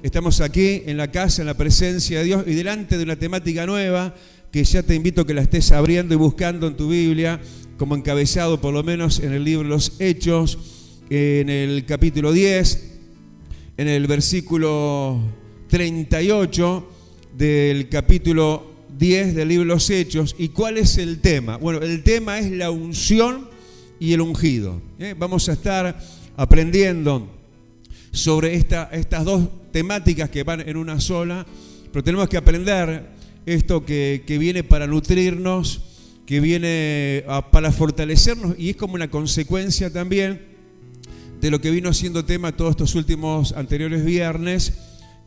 Estamos aquí en la casa, en la presencia de Dios y delante de una temática nueva que ya te invito a que la estés abriendo y buscando en tu Biblia, como encabezado por lo menos en el libro de los Hechos, en el capítulo 10, en el versículo 38 del capítulo 10 del libro de los Hechos. ¿Y cuál es el tema? Bueno, el tema es la unción y el ungido. Vamos a estar aprendiendo sobre estas dos temáticas que van en una sola, pero tenemos que aprender esto que viene para nutrirnos, que viene para fortalecernos, y es como una consecuencia también de lo que vino siendo tema todos estos últimos anteriores viernes,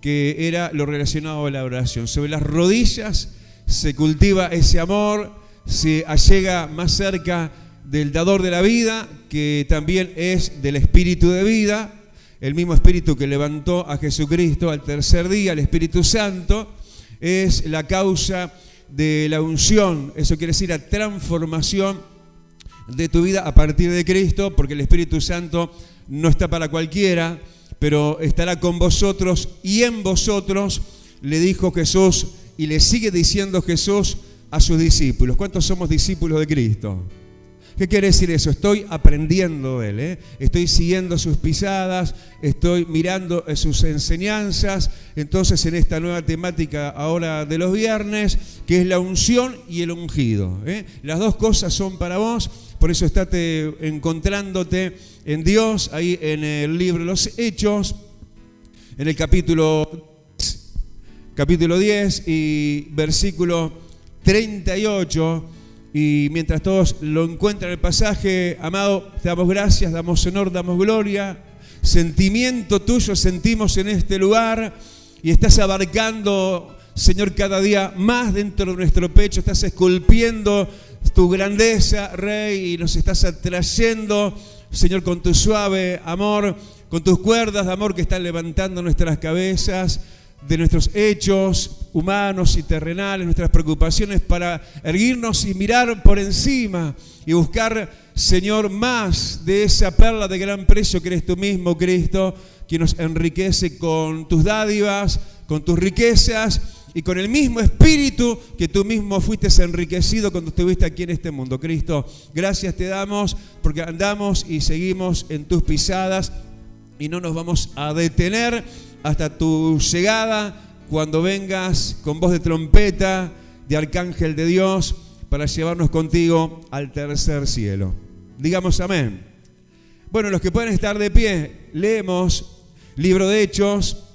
que era lo relacionado a la oración. Sobre las rodillas se cultiva ese amor, se allega más cerca del dador de la vida, que también es del espíritu de vida, el mismo espíritu que levantó a Jesucristo al tercer día, el Espíritu Santo, es la causa de la unción. Eso quiere decir la transformación de tu vida a partir de Cristo, porque el Espíritu Santo no está para cualquiera, pero estará con vosotros y en vosotros, le dijo Jesús y le sigue diciendo Jesús a sus discípulos. ¿Cuántos somos discípulos de Cristo? ¿Qué quiere decir eso? Estoy aprendiendo de Él, estoy siguiendo sus pisadas, estoy mirando sus enseñanzas. Entonces, en esta nueva temática ahora de los viernes, que es la unción y el ungido, las dos cosas son para vos, por eso estate encontrándote en Dios, ahí en el libro de los Hechos, en el capítulo 10 y versículo 38. Y mientras todos lo encuentran el pasaje, amado, te damos gracias, damos honor, damos gloria. Sentimiento tuyo sentimos en este lugar y estás abarcando, Señor, cada día más dentro de nuestro pecho. Estás esculpiendo tu grandeza, Rey, y nos estás atrayendo, Señor, con tu suave amor, con tus cuerdas de amor que están levantando nuestras cabezas de nuestros hechos humanos y terrenales, nuestras preocupaciones, para erguirnos y mirar por encima y buscar, Señor, más de esa perla de gran precio que eres tú mismo, Cristo, que nos enriquece con tus dádivas, con tus riquezas y con el mismo espíritu que tú mismo fuiste enriquecido cuando estuviste aquí en este mundo. Cristo, gracias te damos porque andamos y seguimos en tus pisadas y no nos vamos a detener hasta tu llegada, cuando vengas con voz de trompeta, de arcángel de Dios, para llevarnos contigo al tercer cielo. Digamos amén. Bueno, los que pueden estar de pie, leemos libro de Hechos,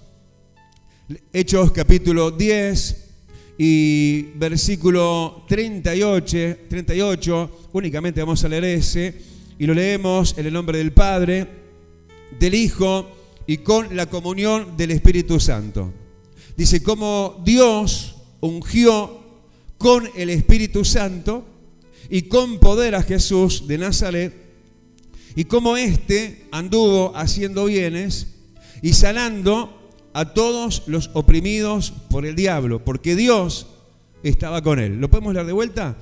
Hechos capítulo 10 y versículo 38, únicamente vamos a leer ese, y lo leemos en el nombre del Padre, del Hijo y con la comunión del Espíritu Santo. Dice, como Dios ungió con el Espíritu Santo y con poder a Jesús de Nazaret, y como éste anduvo haciendo bienes y sanando a todos los oprimidos por el diablo, porque Dios estaba con él. ¿Lo podemos leer de vuelta?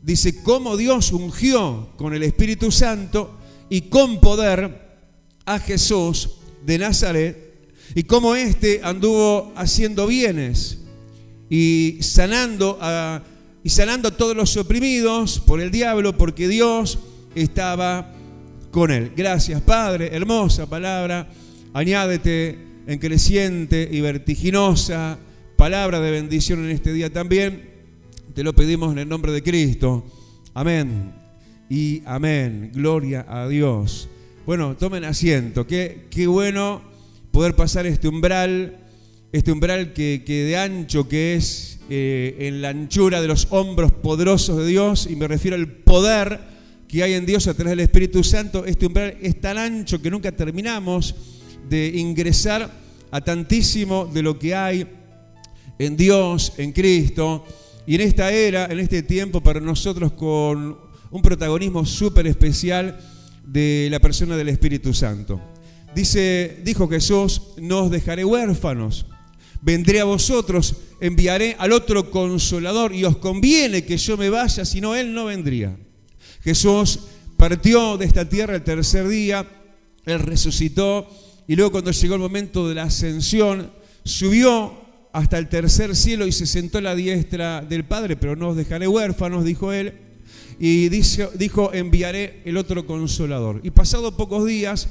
Dice, como Dios ungió con el Espíritu Santo y con poder a Jesús de Nazaret, y como éste anduvo haciendo bienes y sanando a todos los oprimidos por el diablo, porque Dios estaba con él. Gracias, Padre, hermosa palabra. Añádete en creciente y vertiginosa palabra de bendición en este día también. Te lo pedimos en el nombre de Cristo. Amén y amén. Gloria a Dios. Bueno, tomen asiento. Qué bueno poder pasar este umbral que de ancho que es, en la anchura de los hombros poderosos de Dios, y me refiero al poder que hay en Dios a través del Espíritu Santo. Este umbral es tan ancho que nunca terminamos de ingresar a tantísimo de lo que hay en Dios, en Cristo, y en esta era, en este tiempo, para nosotros con un protagonismo súper especial de la persona del Espíritu Santo. Dijo Jesús, no os dejaré huérfanos, vendré a vosotros, enviaré al otro Consolador, y os conviene que yo me vaya, si no, Él no vendría. Jesús partió de esta tierra el tercer día, Él resucitó, y luego cuando llegó el momento de la ascensión, subió hasta el tercer cielo y se sentó a la diestra del Padre, pero no os dejaré huérfanos, dijo Él, y dijo, enviaré el otro Consolador. Y pasado pocos días,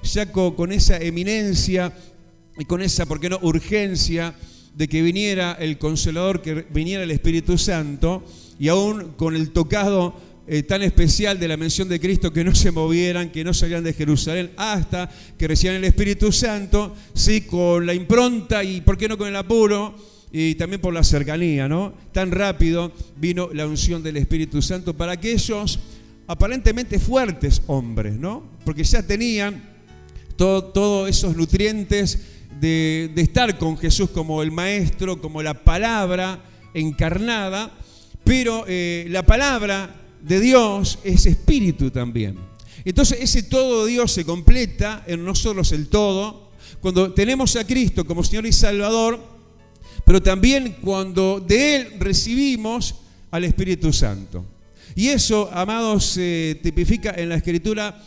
ya con esa eminencia y con esa, ¿por qué no?, urgencia de que viniera el Consolador, que viniera el Espíritu Santo, y aún con el tocado tan especial de la mención de Cristo, que no se movieran, que no salieran de Jerusalén hasta que recibieran el Espíritu Santo, sí, con la impronta y por qué no con el apuro, y también por la cercanía, ¿no? Tan rápido vino la unción del Espíritu Santo para aquellos aparentemente fuertes hombres, ¿no? Porque ya tenían todos esos nutrientes de estar con Jesús como el Maestro, como la palabra encarnada, pero la palabra de Dios es espíritu también. Entonces ese todo de Dios se completa en nosotros el todo, cuando tenemos a Cristo como Señor y Salvador, pero también cuando de Él recibimos al Espíritu Santo. Y eso, amados, se tipifica en la Escritura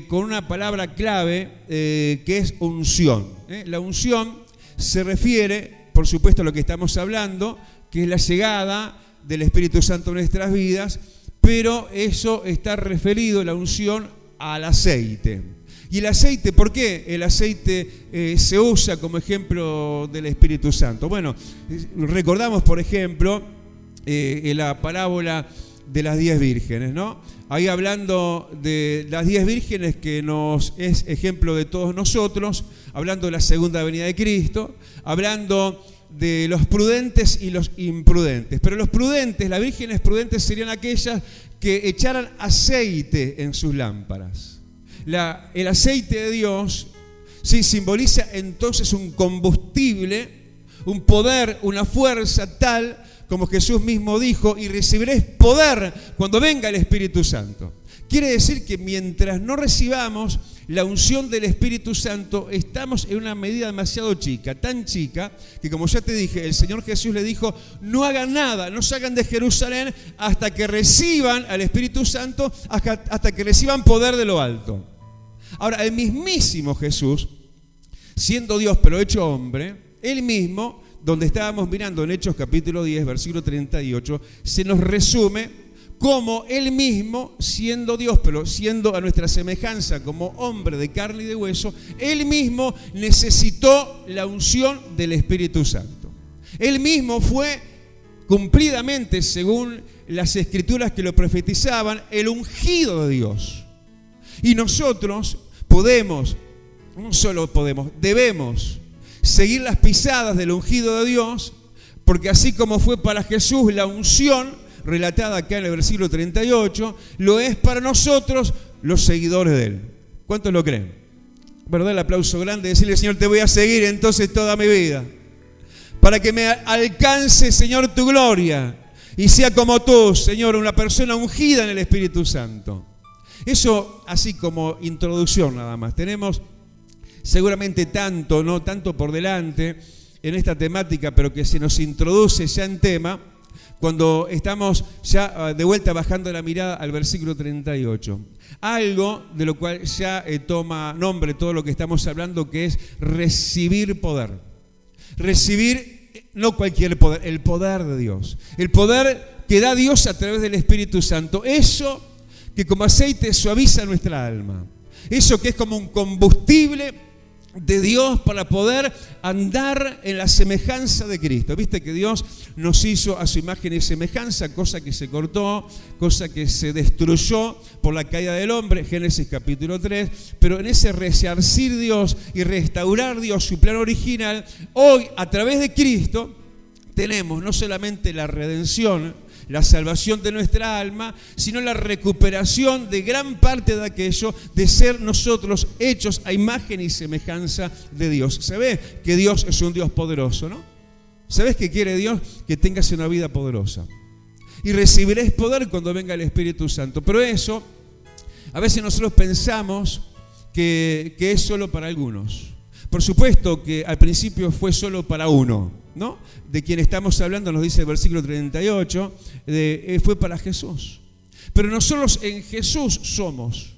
con una palabra clave que es unción. La unción se refiere, por supuesto, a lo que estamos hablando, que es la llegada del Espíritu Santo en nuestras vidas, pero eso está referido, la unción, al aceite. ¿Y el aceite, por qué el aceite se usa como ejemplo del Espíritu Santo? Bueno, recordamos, por ejemplo, la parábola de las 10 vírgenes, ¿no? Ahí hablando de las 10 vírgenes, que nos es ejemplo de todos nosotros, hablando de la segunda venida de Cristo, hablando de los prudentes y los imprudentes. Pero los prudentes, las vírgenes prudentes, serían aquellas que echaran aceite en sus lámparas. El aceite de Dios sí simboliza entonces un combustible, un poder, una fuerza tal, como Jesús mismo dijo, y recibiréis poder cuando venga el Espíritu Santo. Quiere decir que mientras no recibamos la unción del Espíritu Santo, estamos en una medida demasiado chica, tan chica, que como ya te dije, el Señor Jesús le dijo, no hagan nada, no salgan de Jerusalén hasta que reciban al Espíritu Santo, hasta que reciban poder de lo alto. Ahora, el mismísimo Jesús, siendo Dios pero hecho hombre, Él mismo, donde estábamos mirando en Hechos capítulo 10, versículo 38, se nos resume como Él mismo, siendo Dios, pero siendo a nuestra semejanza como hombre de carne y de hueso, Él mismo necesitó la unción del Espíritu Santo. Él mismo fue cumplidamente, según las Escrituras que lo profetizaban, el ungido de Dios. Y nosotros debemos seguir las pisadas del ungido de Dios, porque así como fue para Jesús la unción, relatada acá en el versículo 38, lo es para nosotros los seguidores de Él. ¿Cuántos lo creen? Bueno, da el aplauso grande y decirle, Señor, te voy a seguir entonces toda mi vida, para que me alcance, Señor, tu gloria, y sea como tú, Señor, una persona ungida en el Espíritu Santo. Eso así como introducción nada más. Tenemos seguramente tanto por delante en esta temática, pero que se nos introduce ya en tema cuando estamos ya de vuelta bajando la mirada al versículo 38. Algo de lo cual ya toma nombre todo lo que estamos hablando, que es recibir poder. Recibir no cualquier poder, el poder de Dios. El poder que da Dios a través del Espíritu Santo. Eso que como aceite suaviza nuestra alma. Eso que es como un combustible de Dios para poder andar en la semejanza de Cristo. Viste que Dios nos hizo a su imagen y semejanza, cosa que se cortó, cosa que se destruyó por la caída del hombre, Génesis capítulo 3, pero en ese resarcir Dios y restaurar Dios su plan original, hoy a través de Cristo tenemos no solamente la redención, la salvación de nuestra alma, sino la recuperación de gran parte de aquello de ser nosotros hechos a imagen y semejanza de Dios. ¿Sabés que Dios es un Dios poderoso, no? ¿Sabés que quiere Dios? Que tengas una vida poderosa. Y recibiréis poder cuando venga el Espíritu Santo. Pero eso, a veces nosotros pensamos que es solo para algunos. Por supuesto que al principio fue solo para uno, ¿no? De quien estamos hablando, nos dice el versículo 38, fue para Jesús. Pero nosotros en Jesús somos.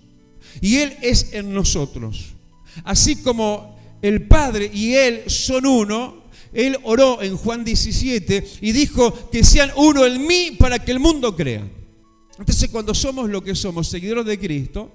Y Él es en nosotros. Así como el Padre y Él son uno, Él oró en Juan 17 y dijo que sean uno en mí para que el mundo crea. Entonces, cuando somos lo que somos, seguidores de Cristo,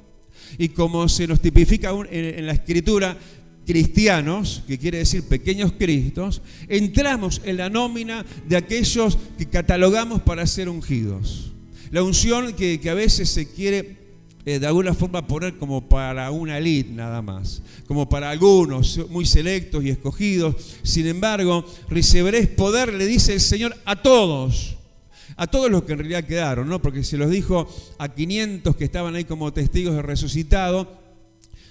y como se nos tipifica en la Escritura, cristianos, que quiere decir pequeños cristos, entramos en la nómina de aquellos que catalogamos para ser ungidos. La unción que a veces se quiere de alguna forma poner como para una élite nada más, como para algunos muy selectos y escogidos. Sin embargo, recibiréis poder, le dice el Señor, a todos los que en realidad quedaron, ¿no? Porque se los dijo a 500 que estaban ahí como testigos de resucitado,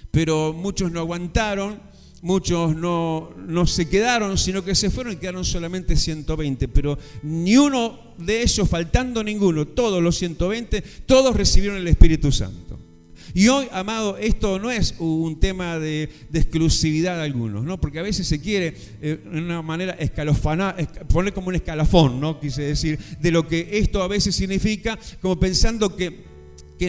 pero muchos no aguantaron, muchos no se quedaron, sino que se fueron y quedaron solamente 120. Pero ni uno de ellos, faltando ninguno, todos los 120, todos recibieron el Espíritu Santo. Y hoy, amado, esto no es un tema de exclusividad de algunos, ¿no? Porque a veces se quiere, de una manera poner como un escalafón, ¿no? Quise decir, de lo que esto a veces significa, como pensando que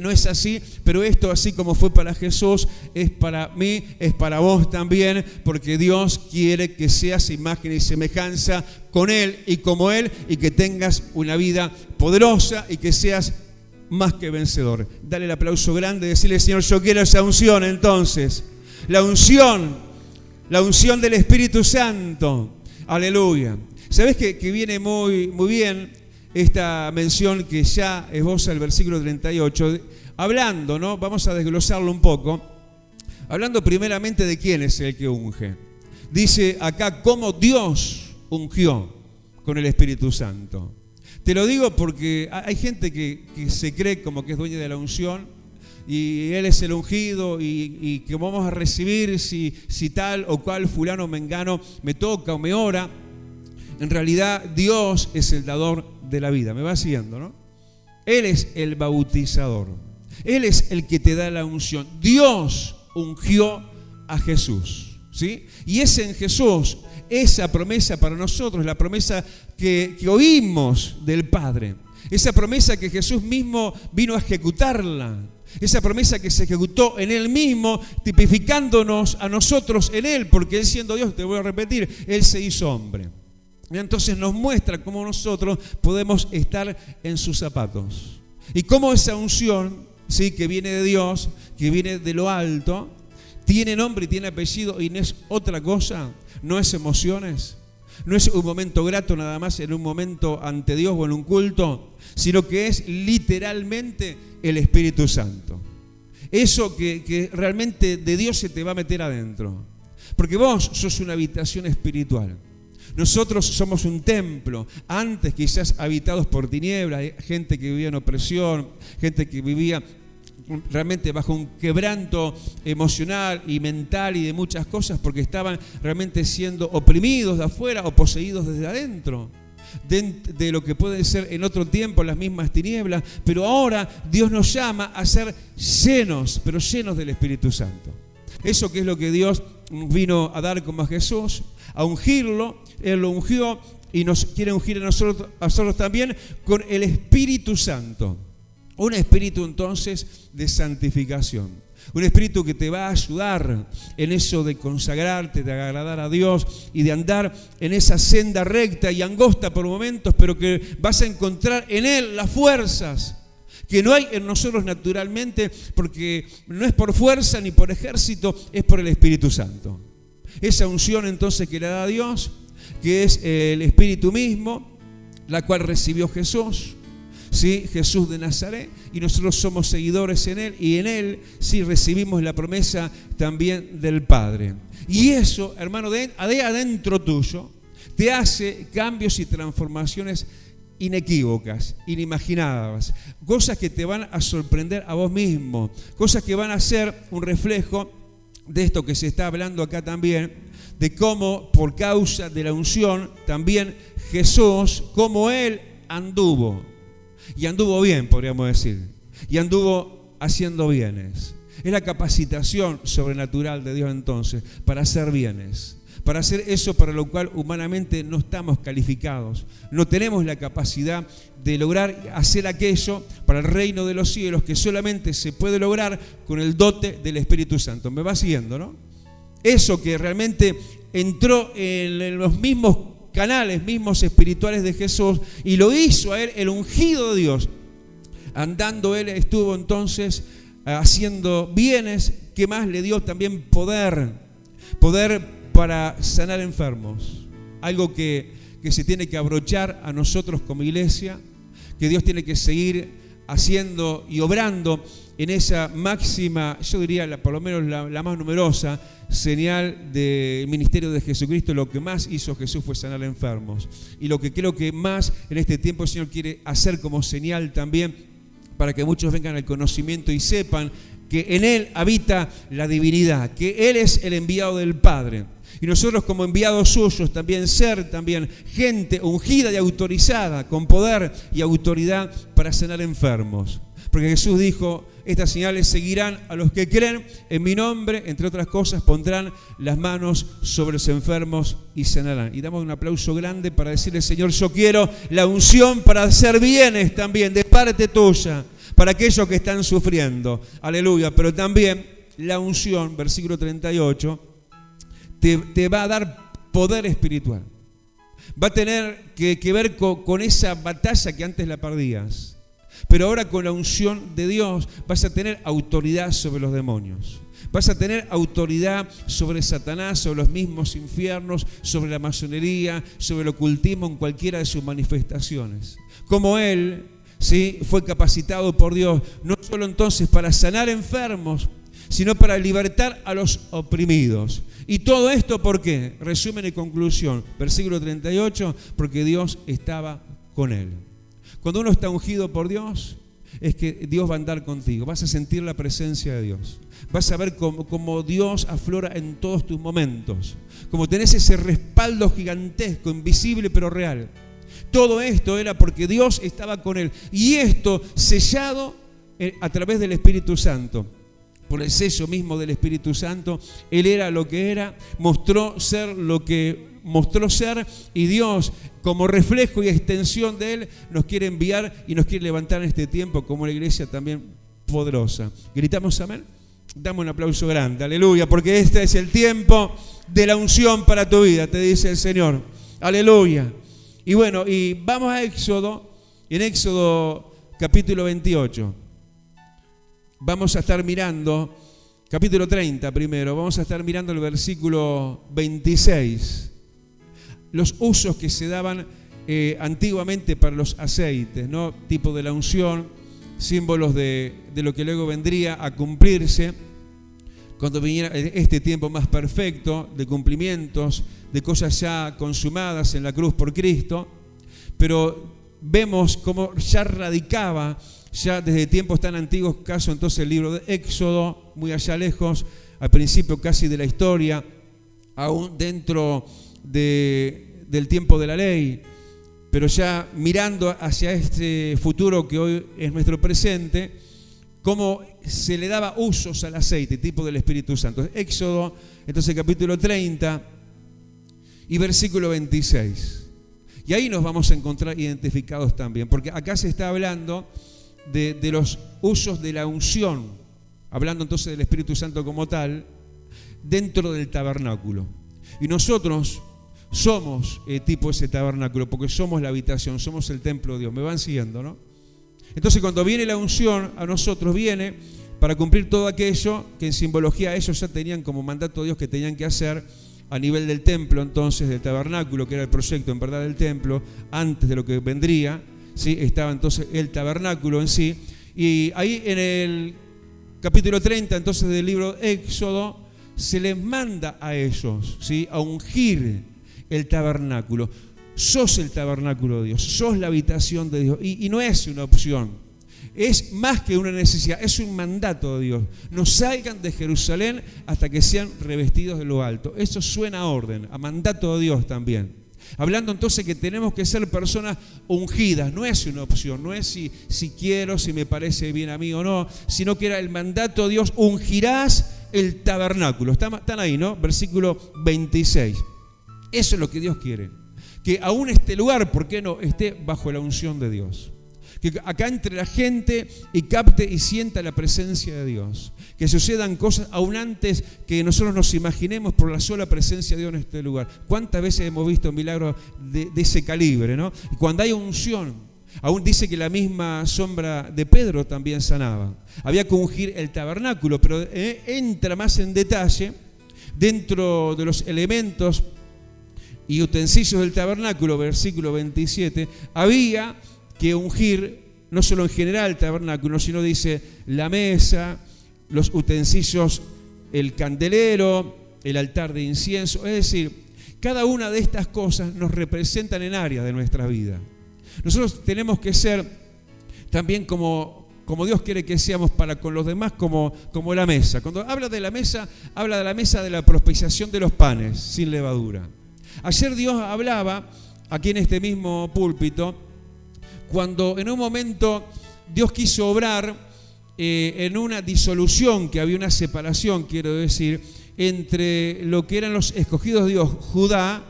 no es así, pero esto, así como fue para Jesús, es para mí, es para vos también, porque Dios quiere que seas imagen y semejanza con Él y como Él, y que tengas una vida poderosa y que seas más que vencedor. Dale el aplauso grande, decirle: Señor, yo quiero esa unción. Entonces, la unción del Espíritu Santo. Aleluya. ¿Sabés que viene muy, muy bien esta mención que ya esboza el versículo 38, hablando, ¿no? Vamos a desglosarlo un poco, hablando primeramente de quién es el que unge. Dice acá cómo Dios ungió con el Espíritu Santo. Te lo digo porque hay gente que se cree como que es dueña de la unción y Él es el ungido y que vamos a recibir si tal o cual fulano o mengano me toca o me ora. En realidad Dios es el dador de la vida. ¿Me va siguiendo, no? Él es el bautizador. Él es el que te da la unción. Dios ungió a Jesús, ¿sí? Y es en Jesús esa promesa para nosotros, la promesa que oímos del Padre. Esa promesa que Jesús mismo vino a ejecutarla. Esa promesa que se ejecutó en Él mismo, tipificándonos a nosotros en Él, porque Él siendo Dios, te voy a repetir, Él se hizo hombre. Y entonces nos muestra cómo nosotros podemos estar en sus zapatos. Y cómo esa unción, ¿sí?, que viene de Dios, que viene de lo alto, tiene nombre y tiene apellido y no es otra cosa, no es emociones, no es un momento grato nada más en un momento ante Dios o en un culto, sino que es literalmente el Espíritu Santo. Eso que realmente de Dios se te va a meter adentro. Porque vos sos una habitación espiritual. Nosotros somos un templo, antes quizás habitados por tinieblas, gente que vivía en opresión, gente que vivía realmente bajo un quebranto emocional y mental y de muchas cosas, porque estaban realmente siendo oprimidos de afuera o poseídos desde adentro, de lo que puede ser en otro tiempo las mismas tinieblas. Pero ahora Dios nos llama a ser llenos, pero llenos del Espíritu Santo. Eso que es lo que Dios vino a dar como a Jesús, a ungirlo. Él lo ungió y nos quiere ungir a nosotros también con el Espíritu Santo. Un espíritu entonces de santificación. Un espíritu que te va a ayudar en eso de consagrarte, de agradar a Dios y de andar en esa senda recta y angosta por momentos, pero que vas a encontrar en Él las fuerzas que no hay en nosotros naturalmente, porque no es por fuerza ni por ejército, es por el Espíritu Santo. Esa unción entonces que le da Dios, que es el Espíritu mismo, la cual recibió Jesús, ¿sí? Jesús de Nazaret, y nosotros somos seguidores en Él, y en Él sí recibimos la promesa también del Padre. Y eso, hermano, de adentro tuyo, te hace cambios y transformaciones inequívocas, inimaginadas, cosas que te van a sorprender a vos mismo, cosas que van a ser un reflejo de esto que se está hablando acá también, de cómo por causa de la unción también Jesús, como Él anduvo, y anduvo bien, podríamos decir, y anduvo haciendo bienes. Es la capacitación sobrenatural de Dios entonces para hacer bienes, para hacer eso para lo cual humanamente no estamos calificados. No tenemos la capacidad de lograr hacer aquello para el reino de los cielos que solamente se puede lograr con el dote del Espíritu Santo. ¿Me va siguiendo, no? Eso que realmente entró en los mismos canales, mismos espirituales de Jesús, y lo hizo a él el ungido de Dios. Andando él estuvo entonces haciendo bienes, que más le dio también poder para sanar enfermos. Algo que se tiene que abrochar a nosotros como iglesia, que Dios tiene que seguir haciendo y obrando en esa máxima, yo diría por lo menos la más numerosa señal del ministerio de Jesucristo. Lo que más hizo Jesús fue sanar enfermos, y lo que creo que más en este tiempo el Señor quiere hacer como señal también, para que muchos vengan al conocimiento y sepan que en Él habita la divinidad, que Él es el enviado del Padre. Y nosotros como enviados suyos también ser gente ungida y autorizada con poder y autoridad para sanar enfermos. Porque Jesús dijo, estas señales seguirán a los que creen en mi nombre, entre otras cosas pondrán las manos sobre los enfermos y sanarán. Y damos un aplauso grande para decirle, Señor, yo quiero la unción para hacer bienes también de parte tuya, para aquellos que están sufriendo. Aleluya. Pero también la unción, versículo 38, te va a dar poder espiritual. Va a tener que ver con esa batalla que antes la perdías. Pero ahora con la unción de Dios vas a tener autoridad sobre los demonios. Vas a tener autoridad sobre Satanás, sobre los mismos infiernos, sobre la masonería, sobre el ocultismo en cualquiera de sus manifestaciones. Como él, ¿sí?, fue capacitado por Dios, no solo entonces para sanar enfermos, sino para libertar a los oprimidos. ¿Y todo esto por qué? Resumen y conclusión. Versículo 38, porque Dios estaba con él. Cuando uno está ungido por Dios, es que Dios va a andar contigo. Vas a sentir la presencia de Dios. Vas a ver cómo Dios aflora en todos tus momentos. Como tenés ese respaldo gigantesco, invisible pero real. Todo esto era porque Dios estaba con él. Y esto sellado a través del Espíritu Santo. Por el sello mismo del Espíritu Santo, él era lo que era, mostró ser lo que mostró ser, y Dios, como reflejo y extensión de él, nos quiere enviar y nos quiere levantar en este tiempo como una iglesia también poderosa. ¿Gritamos amén? Dame un aplauso grande, aleluya, porque este es el tiempo de la unción para tu vida, te dice el Señor. Aleluya. Y bueno, y vamos a Éxodo, en Éxodo capítulo 28. Vamos a estar mirando, capítulo 30 primero, vamos a estar mirando el versículo 26. Los usos que se daban antiguamente para los aceites, ¿no? Tipo de la unción, símbolos de lo que luego vendría a cumplirse cuando viniera este tiempo más perfecto de cumplimientos, de cosas ya consumadas en la cruz por Cristo. Pero vemos cómo ya radicaba, ya desde tiempos tan antiguos, caso entonces el libro de Éxodo, muy allá lejos, al principio casi de la historia, aún dentro del tiempo de la ley, pero ya mirando hacia este futuro que hoy es nuestro presente, cómo se le daba usos al aceite, tipo del Espíritu Santo. Éxodo, entonces capítulo 30 y versículo 26. Y ahí nos vamos a encontrar identificados también, porque acá se está hablando de los usos de la unción, hablando entonces del Espíritu Santo como tal, dentro del tabernáculo. Y nosotros somos tipo ese tabernáculo, porque somos la habitación, somos el templo de Dios. ¿Me van siguiendo, no? Entonces cuando viene la unción a nosotros, viene para cumplir todo aquello que en simbología ellos ya tenían como mandato de Dios que tenían que hacer a nivel del templo, entonces del tabernáculo, que era el proyecto en verdad del templo, antes de lo que vendría, ¿sí? Estaba entonces el tabernáculo en sí. Y ahí en el capítulo 30 entonces del libro Éxodo se les manda a ellos, ¿sí?, a ungir el tabernáculo. Sos el tabernáculo de Dios, sos la habitación de Dios, y no es una opción, es más que una necesidad, es un mandato de Dios. No salgan de Jerusalén hasta que sean revestidos de lo alto. Eso suena a orden, a mandato de Dios también. Hablando entonces que tenemos que ser personas ungidas, no es una opción, no es si quiero, si me parece bien a mí o no, sino que era el mandato de Dios: ungirás el tabernáculo. Están ahí, ¿no? Versículo 26. Eso es lo que Dios quiere. Que aún este lugar, ¿por qué no?, esté bajo la unción de Dios. Que acá entre la gente y capte y sienta la presencia de Dios. Que sucedan cosas aún antes que nosotros nos imaginemos por la sola presencia de Dios en este lugar. ¿Cuántas veces hemos visto milagros de ese calibre, ¿no? Y cuando hay unción, aún dice que la misma sombra de Pedro también sanaba. Había que ungir el tabernáculo, pero entra más en detalle dentro de los elementos y utensilios del tabernáculo, versículo 27, había que ungir no solo en general el tabernáculo, sino dice la mesa, los utensilios, el candelero, el altar de incienso. Es decir, cada una de estas cosas nos representan en áreas de nuestra vida. Nosotros tenemos que ser también como Dios quiere que seamos para con los demás, como la mesa. Cuando habla de la mesa de la propiciación de los panes sin levadura. Ayer Dios hablaba aquí en este mismo púlpito cuando en un momento Dios quiso obrar en una disolución, que había una separación, quiero decir, entre lo que eran los escogidos de Dios, Judá,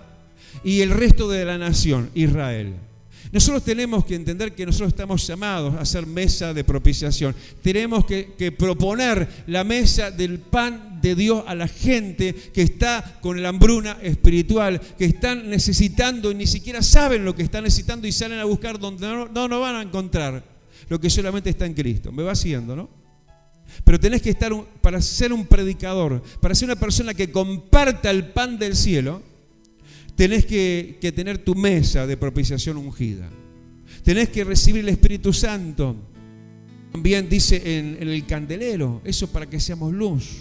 y el resto de la nación, Israel. Nosotros tenemos que entender que nosotros estamos llamados a hacer mesa de propiciación. Tenemos que proponer la mesa del pan de Dios a la gente que está con la hambruna espiritual, que están necesitando y ni siquiera saben lo que están necesitando y salen a buscar donde no van a encontrar lo que solamente está en Cristo. Me va siguiendo, ¿no? Pero tenés que estar, para ser un predicador, para ser una persona que comparta el pan del cielo, tenés que tener tu mesa de propiciación ungida. Tenés que recibir el Espíritu Santo. También dice en el candelero, eso para que seamos luz.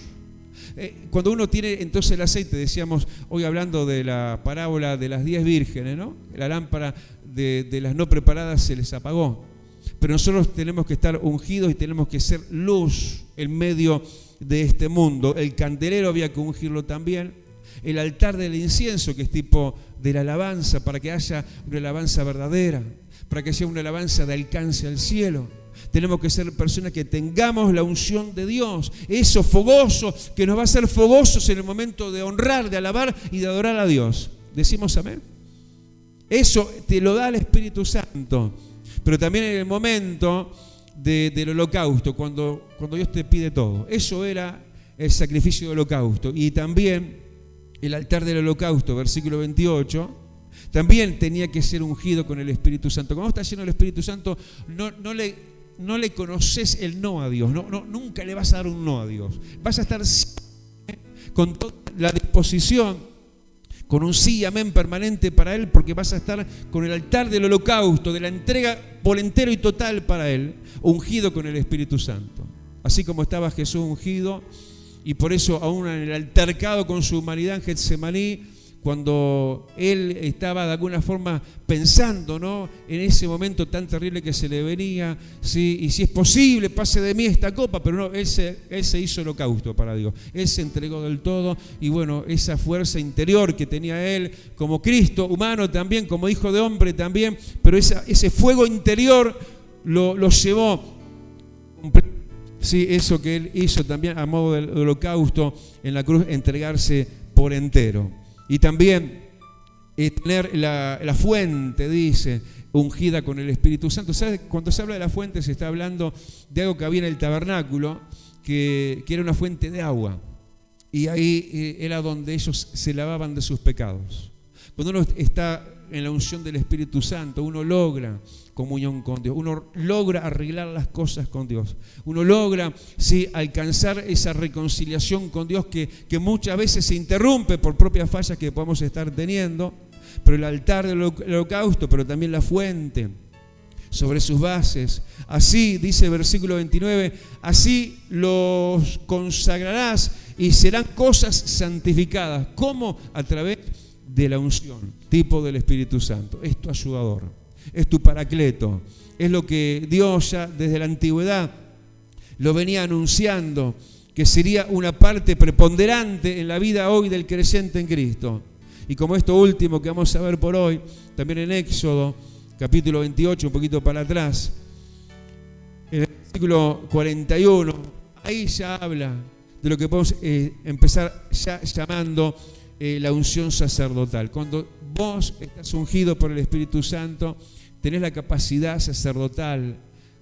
Cuando uno tiene entonces el aceite, decíamos hoy hablando de la parábola de las 10 vírgenes, ¿no? La lámpara de las no preparadas se les apagó. Pero nosotros tenemos que estar ungidos y tenemos que ser luz en medio de este mundo. El candelero había que ungirlo también. El altar del incienso, que es tipo de la alabanza, para que haya una alabanza verdadera, para que sea una alabanza de alcance al cielo. Tenemos que ser personas que tengamos la unción de Dios, eso fogoso, que nos va a hacer fogosos en el momento de honrar, de alabar y de adorar a Dios. ¿Decimos amén? Eso te lo da el Espíritu Santo. Pero también en el momento del holocausto, cuando Dios te pide todo. Eso era el sacrificio del holocausto. Y también el altar del holocausto, versículo 28, también tenía que ser ungido con el Espíritu Santo. Cuando estás lleno del Espíritu Santo, no le conoces el no a Dios. Nunca le vas a dar un no a Dios. Vas a estar con toda la disposición, con un sí, amén permanente para Él, porque vas a estar con el altar del holocausto, de la entrega por entero y total para Él, ungido con el Espíritu Santo. Así como estaba Jesús ungido, y por eso aún en el altercado con su humanidad en Getsemaní, cuando Él estaba de alguna forma pensando, ¿no?, en ese momento tan terrible que se le venía, ¿sí?, y si es posible, pase de mí esta copa, pero no, Él se hizo holocausto para Dios. Él se entregó del todo y bueno, esa fuerza interior que tenía Él como Cristo, humano también, como hijo de hombre también, pero ese fuego interior lo llevó, sí, eso que Él hizo también a modo del holocausto en la cruz, entregarse por entero. Y también tener la fuente, dice, ungida con el Espíritu Santo. ¿Sabes? Cuando se habla de la fuente se está hablando de algo que había en el tabernáculo, que era una fuente de agua. Y ahí era donde ellos se lavaban de sus pecados. Cuando uno está en la unción del Espíritu Santo, uno logra comunión con Dios, uno logra arreglar las cosas con Dios, uno logra, sí, alcanzar esa reconciliación con Dios que muchas veces se interrumpe por propias fallas que podemos estar teniendo, pero el altar del holocausto, pero también la fuente sobre sus bases, así dice el versículo 29, así los consagrarás y serán cosas santificadas. ¿Cómo? A través de la unción, tipo del Espíritu Santo. Es tu ayudador, es tu paracleto, es lo que Dios ya desde la antigüedad lo venía anunciando, que sería una parte preponderante en la vida hoy del creyente en Cristo. Y como esto último que vamos a ver por hoy, también en Éxodo, capítulo 28, un poquito para atrás, en el versículo 41, ahí ya habla de lo que podemos empezar ya llamando la unción sacerdotal. Cuando vos estás ungido por el Espíritu Santo, tenés la capacidad sacerdotal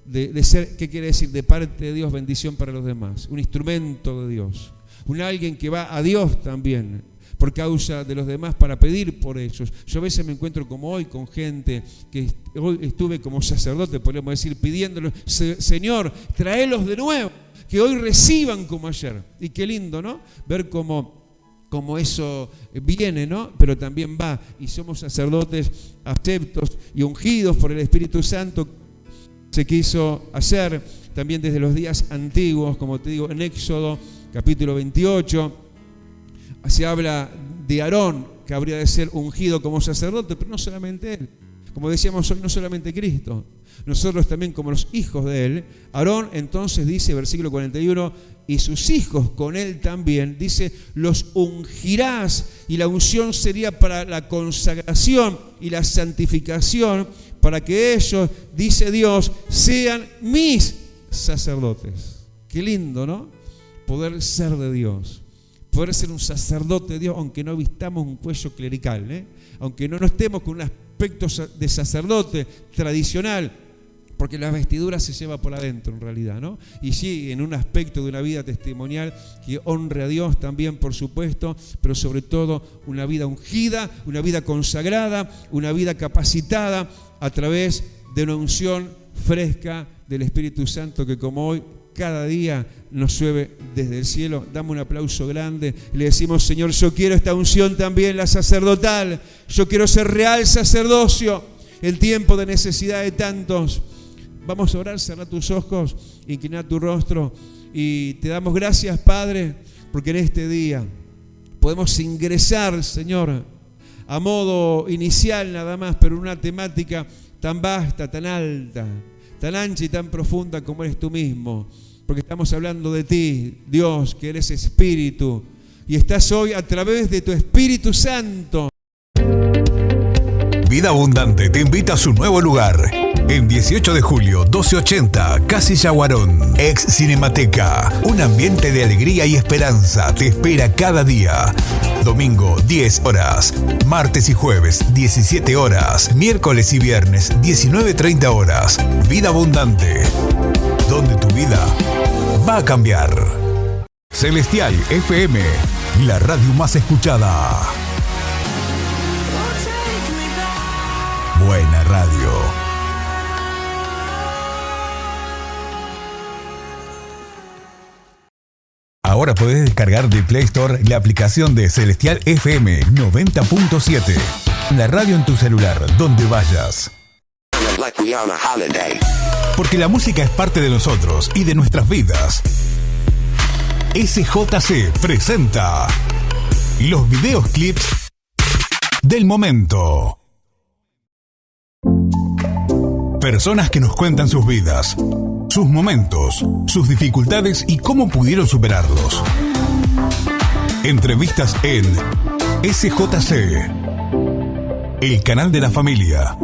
de ser, ¿qué quiere decir? De parte de Dios, bendición para los demás. Un instrumento de Dios. Alguien que va a Dios también, por causa de los demás, para pedir por ellos. Yo a veces me encuentro como hoy con gente que hoy estuve como sacerdote, podríamos decir, pidiéndole, Señor, tráelos de nuevo, que hoy reciban como ayer. Y qué lindo, ¿no? Ver cómo eso viene, ¿no? Pero también va, y somos sacerdotes aceptos y ungidos por el Espíritu Santo. Se quiso hacer también desde los días antiguos, como te digo, en Éxodo capítulo 28, se habla de Aarón, que habría de ser ungido como sacerdote, pero no solamente él. Como decíamos hoy, no solamente Cristo, nosotros también como los hijos de él. Aarón entonces dice, versículo 41, y sus hijos con él también, dice, los ungirás, y la unción sería para la consagración y la santificación, para que ellos, dice Dios, sean mis sacerdotes. Qué lindo, ¿no? Poder ser de Dios. Poder ser un sacerdote de Dios, aunque no vistamos un cuello clerical, aunque no estemos con un aspecto de sacerdote tradicional, porque la vestidura se lleva por adentro en realidad, ¿no? Y sí, en un aspecto de una vida testimonial que honre a Dios también, por supuesto, pero sobre todo una vida ungida, una vida consagrada, una vida capacitada a través de una unción fresca del Espíritu Santo que como hoy cada día nos llueve desde el cielo. Dame un aplauso grande y le decimos, Señor, yo quiero esta unción también, la sacerdotal. Yo quiero ser real sacerdocio en tiempo de necesidad de tantos. Vamos a orar, cerrar tus ojos, inclinar tu rostro y te damos gracias, Padre, porque en este día podemos ingresar, Señor, a modo inicial nada más, pero una temática tan vasta, tan alta, tan ancha y tan profunda como eres tú mismo, porque estamos hablando de ti, Dios, que eres Espíritu, y estás hoy a través de tu Espíritu Santo. Vida Abundante te invita a su nuevo lugar. En 18 de julio, 1280, Casilla Guarón, ex Cinemateca. Un ambiente de alegría y esperanza te espera cada día. Domingo, 10 horas. Martes y jueves, 17 horas. Miércoles y viernes, 19:30 horas. Vida Abundante, donde tu vida va a cambiar. Celestial FM, la radio más escuchada. Buena radio. Ahora podés descargar de Play Store la aplicación de Celestial FM 90.7. La radio en tu celular, donde vayas. Porque la música es parte de nosotros y de nuestras vidas. SJC presenta los videos clips del momento. Personas que nos cuentan sus vidas, sus momentos, sus dificultades y cómo pudieron superarlos. Entrevistas en SJC, el canal de la familia.